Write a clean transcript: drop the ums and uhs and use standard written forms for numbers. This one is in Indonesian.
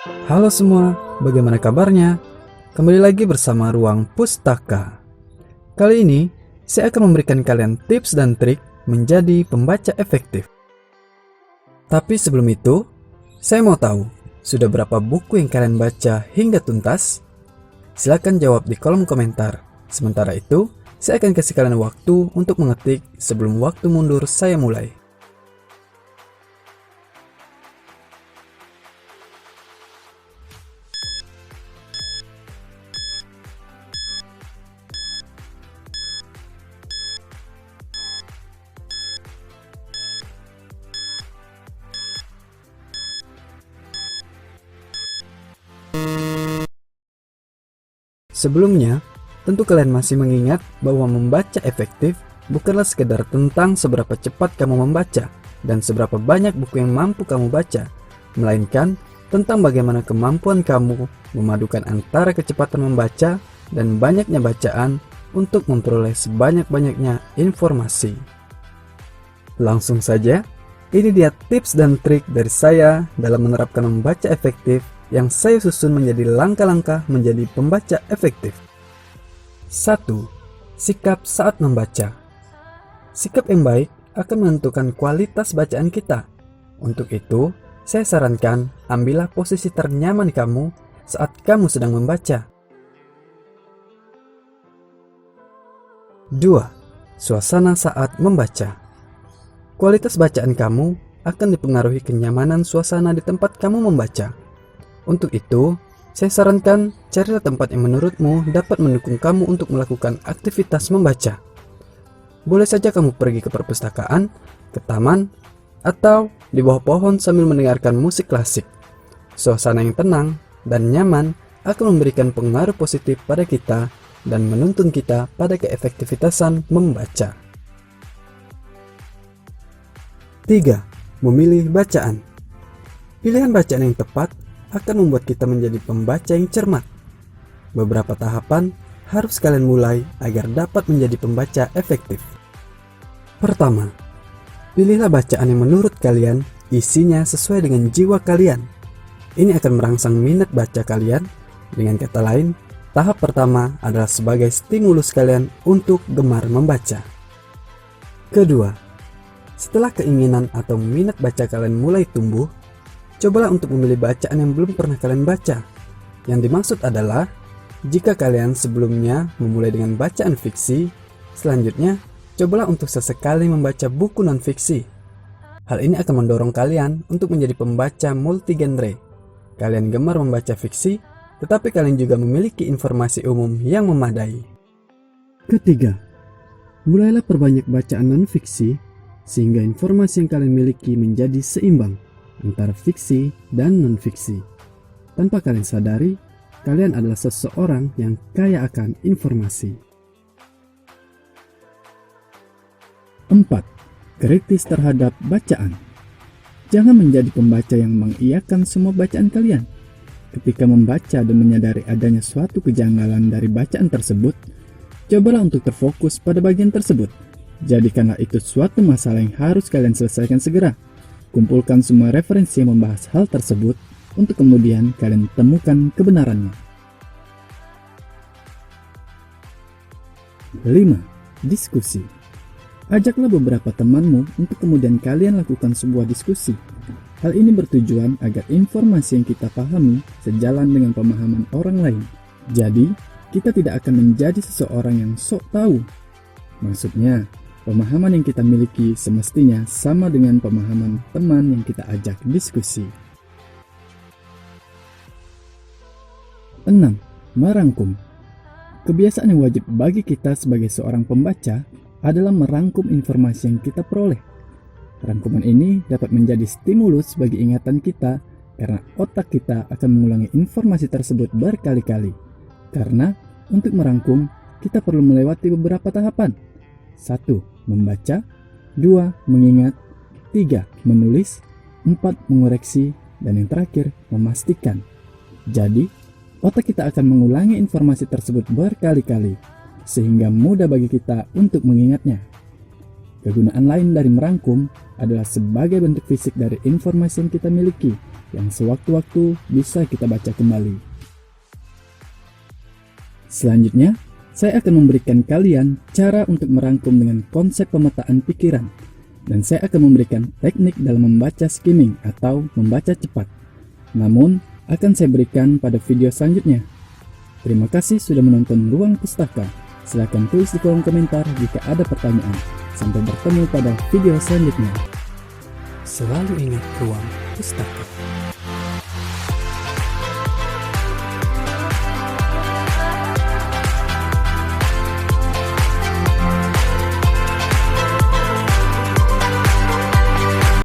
Halo semua, bagaimana kabarnya? Kembali lagi bersama Ruang Pustaka. Kali ini, saya akan memberikan kalian tips dan trik menjadi pembaca efektif. Tapi sebelum itu, saya mau tahu, sudah berapa buku yang kalian baca hingga tuntas? Silahkan jawab di kolom komentar. Sementara itu, saya akan kasih kalian waktu untuk mengetik sebelum waktu mundur saya mulai. Sebelumnya, tentu kalian masih mengingat bahwa membaca efektif bukanlah sekedar tentang seberapa cepat kamu membaca dan seberapa banyak buku yang mampu kamu baca, melainkan tentang bagaimana kemampuan kamu memadukan antara kecepatan membaca dan banyaknya bacaan untuk memperoleh sebanyak-banyaknya informasi. Langsung saja, ini dia tips dan trik dari saya dalam menerapkan membaca efektif yang saya susun menjadi langkah-langkah menjadi pembaca efektif. 1. Sikap saat membaca. Sikap yang baik akan menentukan kualitas bacaan kita. Untuk itu, saya sarankan ambillah posisi ternyaman kamu saat kamu sedang membaca. 2. Suasana saat membaca. Kualitas bacaan kamu akan dipengaruhi kenyamanan suasana di tempat kamu membaca. Untuk itu, saya sarankan carilah tempat yang menurutmu dapat mendukung kamu untuk melakukan aktivitas membaca. Boleh saja kamu pergi ke perpustakaan, ke taman, atau di bawah pohon sambil mendengarkan musik klasik. Suasana yang tenang dan nyaman akan memberikan pengaruh positif pada kita dan menuntun kita pada keefektivitasan membaca. 3. Memilih bacaan. Pilihan bacaan yang tepat akan membuat kita menjadi pembaca yang cermat. Beberapa tahapan harus kalian mulai agar dapat menjadi pembaca efektif. Pertama, pilihlah bacaan yang menurut kalian isinya sesuai dengan jiwa kalian. Ini akan merangsang minat baca kalian. Dengan kata lain, tahap pertama adalah sebagai stimulus kalian untuk gemar membaca. Kedua, setelah keinginan atau minat baca kalian mulai tumbuh, cobalah untuk memilih bacaan yang belum pernah kalian baca. Yang dimaksud adalah, jika kalian sebelumnya memulai dengan bacaan fiksi, selanjutnya cobalah untuk sesekali membaca buku non-fiksi. Hal ini akan mendorong kalian untuk menjadi pembaca multi-genre. Kalian gemar membaca fiksi, tetapi kalian juga memiliki informasi umum yang memadai. Ketiga, mulailah perbanyak bacaan non-fiksi, sehingga informasi yang kalian miliki menjadi seimbang antara fiksi dan non-fiksi. Tanpa kalian sadari, kalian adalah seseorang yang kaya akan informasi. 4. Kritis terhadap bacaan. Jangan menjadi pembaca yang mengiyakan semua bacaan kalian. Ketika membaca dan menyadari adanya suatu kejanggalan dari bacaan tersebut, cobalah untuk terfokus pada bagian tersebut. Jadikanlah itu suatu masalah yang harus kalian selesaikan segera. Kumpulkan semua referensi yang membahas hal tersebut untuk kemudian kalian temukan kebenarannya. 5. Diskusi. Ajaklah beberapa temanmu untuk kemudian kalian lakukan sebuah diskusi. Hal ini bertujuan agar informasi yang kita pahami sejalan dengan pemahaman orang lain. Jadi, kita tidak akan menjadi seseorang yang sok tahu. Maksudnya, pemahaman yang kita miliki semestinya sama dengan pemahaman teman yang kita ajak diskusi. 6. Merangkum. Kebiasaan yang wajib bagi kita sebagai seorang pembaca adalah merangkum informasi yang kita peroleh. Rangkuman ini dapat menjadi stimulus bagi ingatan kita karena otak kita akan mengulangi informasi tersebut berkali-kali. Karena untuk merangkum, kita perlu melewati beberapa tahapan. 1. Membaca, 2. Mengingat, 3. Menulis, 4. Mengoreksi, dan yang terakhir, memastikan. Jadi, otak kita akan mengulangi informasi tersebut berkali-kali, sehingga mudah bagi kita untuk mengingatnya. Kegunaan lain dari merangkum adalah sebagai bentuk fisik dari informasi yang kita miliki, yang sewaktu-waktu bisa kita baca kembali. Selanjutnya, saya akan memberikan kalian cara untuk merangkum dengan konsep pemetaan pikiran, dan saya akan memberikan teknik dalam membaca skimming atau membaca cepat. Namun, akan saya berikan pada video selanjutnya. Terima kasih sudah menonton Ruang Pustaka. Silahkan tulis di kolom komentar jika ada pertanyaan. Sampai bertemu pada video selanjutnya. Selalu ingat Ruang Pustaka.